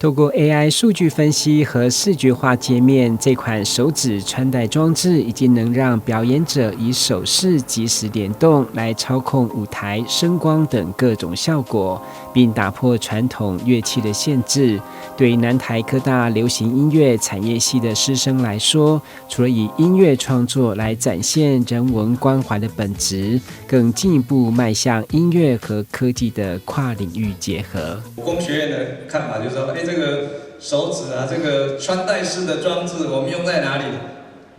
透過 AI 數據分析和視覺化界面，這款手指穿戴裝置已經能讓表演者以手勢即時聯動來操控舞台、聲光等各種效果，並打破傳統樂器的限制。對於南台科大流行音樂產業系的師生來說，除了以音樂創作來展現人文關懷的本質，更進一步邁向音樂和科技的跨領域結合。工學院的看法就是說，這個手指啊，這個穿戴式的裝置，我們用在哪裡？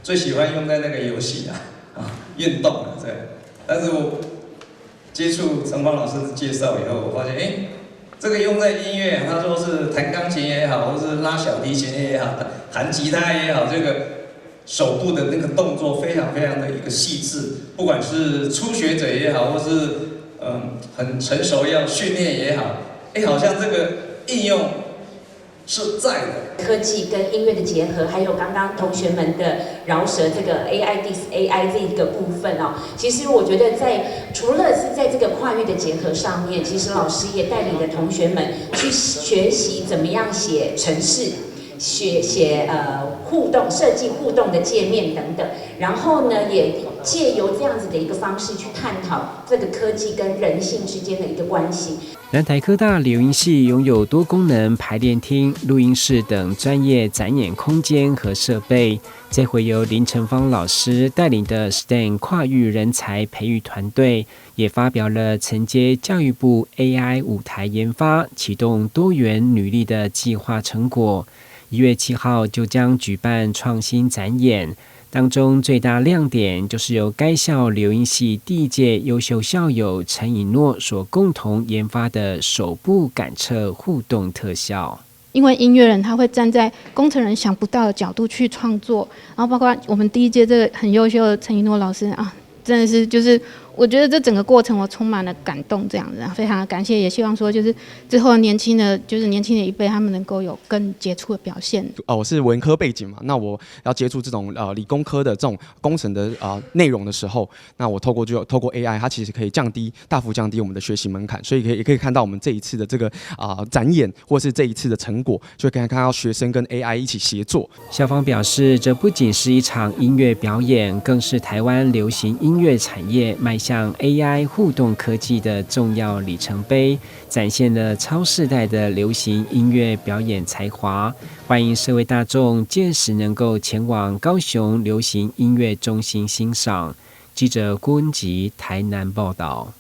最喜歡用在那個遊戲運動啊，對。但是我接觸承芳老師的介紹以後，我發現，這個用在音樂，他說是彈鋼琴也好，或是拉小提琴也好，彈吉他也好，這個手部的那個動作非常非常的一個細緻，不管是初學者也好，或是很成熟要訓練也好，好像這個應用是在的。科技跟音樂的結合，還有剛剛同學們的饒舌這個 AI 這個部分哦，其實我覺得除了是在這個跨域的結合上面，其實老師也帶領着同學們去學習怎麼樣寫程式。寫互動設計互動的界面等等，然後呢，也借由這樣子的一個方式去探討這個科技跟人性之間的一個關係。南台科大流音系擁有多功能排練廳、錄音室等專業展演空間和設備。這回由林承芳老師帶領的 STEM 跨域人才培育團隊，也發表了承接教育部 AI 舞台研發、啟動多元履歷的計劃成果。1月7號就將舉辦創新展演，當中最大亮點就是由該校流音系第一屆優秀校友陳以諾所共同研發的手部感測互動特效。因為音樂人他會站在工程人想不到的角度去創作，然後包括我們第一屆这個很優秀的陳以諾老師啊，真的是就是我覺得這整個過程我充滿了感動，這樣子非常的感謝，也希望說就是之後年輕的一輩他們能夠有更傑出的表現。我是文科背景嘛，那我要接觸這種理工科的這種工程的內容的時候，那我透過 AI， 它其實可以大幅降低我們的學習門檻，所以也可以看到我們這一次的這個展演或是這一次的成果，就可以看到學生跟 AI 一起協作。校方表示，這不僅是一場音樂表演，更是台灣流行音樂產業邁向 AI 互動科技的重要里程碑，展現了超世代的流行音樂表演才華。歡迎社會大眾屆時能夠前往高雄流行音樂中心欣賞。記者郭恩吉台南報道。